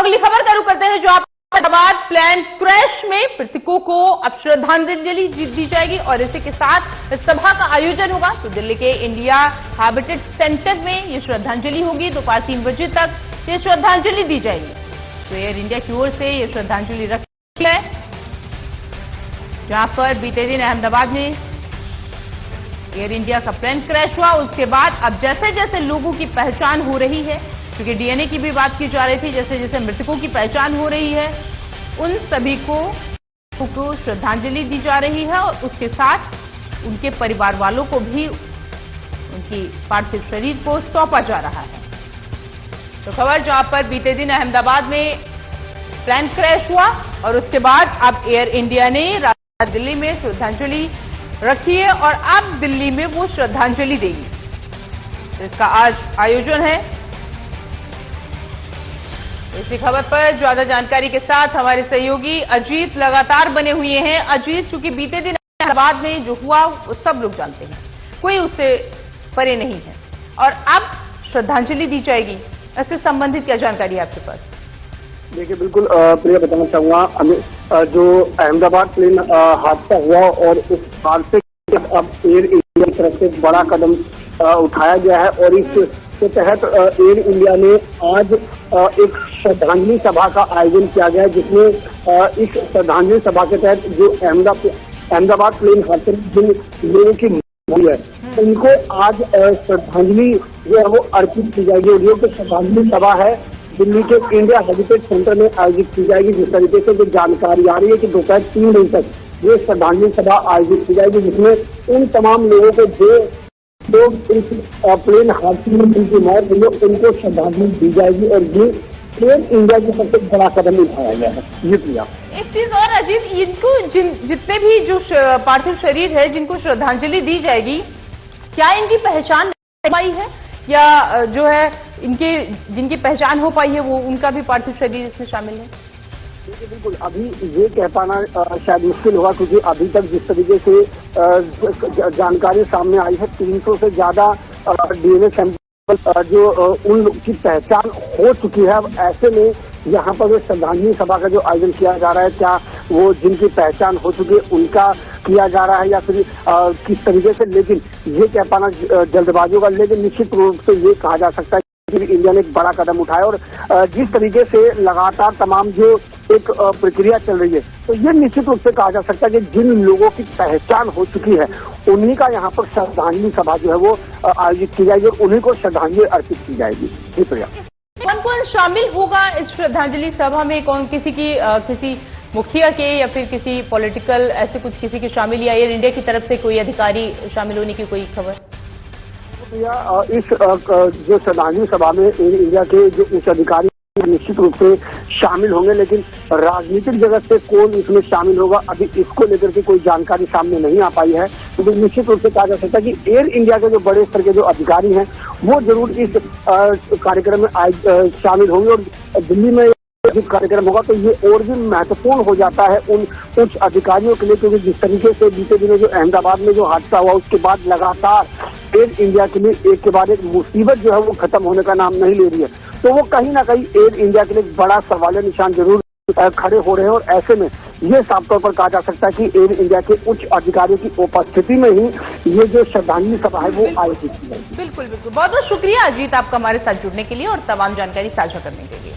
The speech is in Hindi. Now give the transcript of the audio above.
अगली खबर का रुख करते हैं, जो आप अहमदाबाद प्लेन क्रैश में मृतकों को अब श्रद्धांजलि दी जाएगी और इसी के साथ इस सभा का आयोजन होगा। तो दिल्ली के इंडिया हैबिटेट सेंटर में ये श्रद्धांजलि होगी। दोपहर 3 बजे तक ये श्रद्धांजलि दी जाएगी। तो एयर इंडिया की ओर से ये श्रद्धांजलि रखी है, जहां पर बीते दिन अहमदाबाद में एयर इंडिया का प्लेन क्रैश हुआ। उसके बाद अब जैसे जैसे लोगों की पहचान हो रही है, क्योंकि डीएनए की भी बात की जा रही थी, जैसे जैसे मृतकों की पहचान हो रही है, उन सभी को श्रद्धांजलि दी जा रही है और उसके साथ उनके परिवार वालों को भी उनकी पार्थिव शरीर को सौंपा जा रहा है। तो खबर जहां पर बीते दिन अहमदाबाद में प्लेन क्रैश हुआ और उसके बाद अब एयर इंडिया ने दिल्ली में श्रद्धांजलि रखी है और अब दिल्ली में वो श्रद्धांजलि देगी। तो इसका आज आयोजन है। इसी खबर पर ज्यादा जानकारी के साथ हमारे सहयोगी अजीत लगातार बने हुए हैं। अजीत, चूंकि बीते दिन अहमदाबाद में जो हुआ वो सब लोग जानते हैं, कोई उससे परे नहीं है और अब श्रद्धांजलि दी जाएगी, इससे संबंधित क्या जानकारी है आपके पास? देखिए, बिल्कुल प्रिया, बताना चाहूंगा जो अहमदाबाद प्लेन हादसा हुआ और उस हादसे के अब एयर इंडिया की तरफ से बड़ा कदम उठाया गया है और इसके तहत एयर इंडिया ने आज एक श्रद्धांजलि सभा का आयोजन किया गया है, जिसमें इस श्रद्धांजलि सभा के तहत जो अहमदाबाद प्लेन हादसे में जिन लोगों की मौत हुई है उनको आज श्रद्धांजलि जो है वो अर्पित की जाएगी। और ये जो श्रद्धांजलि सभा है दिल्ली के इंडिया हैबिटेट सेंटर में आयोजित की जाएगी। जिस तरीके से जो जानकारी आ रही है कि दोपहर 3 बजे तक ये श्रद्धांजलि सभा आयोजित की जाएगी, जिसमें उन तमाम लोगों को जो लोग इस प्लेन हादसे में जिनकी मौत हुई है उनको श्रद्धांजलि दी जाएगी और ये प्लेन इंडिया की सबसे बड़ा कदम उठाया गया है। ये प्रिया, एक चीज और अजीत, इनको जितने भी जो पार्थिव शरीर है जिनको श्रद्धांजलि दी जाएगी, क्या इनकी पहचान पाई है या जो है इनके जिनकी पहचान हो पाई है वो उनका भी पार्थिव शरीर इसमें शामिल है? देखिए, बिल्कुल अभी ये कह पाना शायद मुश्किल होगा, क्योंकि अभी तक जिस तरीके से जानकारी सामने आई है 300 से ज्यादा डीएनए सैंपल जो उन लोग की पहचान हो चुकी है। अब ऐसे में यहाँ पर जो श्रद्धांजलि सभा का जो आयोजन किया जा रहा है, क्या वो जिनकी पहचान हो चुकी है उनका किया जा रहा है या फिर किस तरीके से, लेकिन ये कह पाना जल्दबाजी होगा। लेकिन निश्चित रूप से ये कहा जा सकता है कि इंडिया ने एक बड़ा कदम उठाया और जिस तरीके से लगातार तमाम जो एक प्रक्रिया चल रही है, तो ये निश्चित रूप से कहा जा सकता है कि जिन लोगों की पहचान हो चुकी है उन्हीं का यहाँ पर श्रद्धांजलि सभा जो है वो आयोजित की जाएगी और उन्हीं को श्रद्धांजलि अर्पित की जाएगी। जी प्रिया, कौन कौन शामिल होगा इस श्रद्धांजलि सभा में? कौन किसी मुखिया के या फिर किसी पॉलिटिकल ऐसे कुछ किसी के शामिल या एयर इंडिया की तरफ से कोई अधिकारी शामिल होने की कोई खबर? इस जो श्रद्धांजलि सभा में एयर इंडिया के जो उच्च अधिकारी निश्चित रूप से शामिल होंगे, लेकिन राजनीतिक जगत से कौन इसमें शामिल होगा अभी इसको लेकर के कोई जानकारी सामने नहीं आ पाई है। तो निश्चित रूप से कहा जा सकता है कि एयर इंडिया के जो बड़े स्तर के जो अधिकारी हैं वो जरूर इस कार्यक्रम में शामिल होंगे और दिल्ली में जिस कार्यक्रम होगा तो ये और भी महत्वपूर्ण हो जाता है उन उच्च अधिकारियों के लिए, क्योंकि जिस तरीके से बीते दिनों जो अहमदाबाद में जो हादसा हुआ उसके बाद लगातार एयर इंडिया के लिए एक के बाद एक मुसीबत जो है वो खत्म होने का नाम नहीं ले रही है। तो वो कहीं ना कहीं एयर इंडिया के लिए बड़ा सवालिया निशान जरूर खड़े हो रहे हैं और ऐसे में ये साफ तौर पर कहा जा सकता है कि एयर इंडिया के उच्च अधिकारियों की उपस्थिति में ही ये जो श्रद्धांजलि सभा है वो आयोजित की जाएगी। बिल्कुल बिल्कुल, बहुत बहुत शुक्रिया अजीत आपका हमारे साथ जुड़ने के लिए और तमाम जानकारी साझा करने के लिए।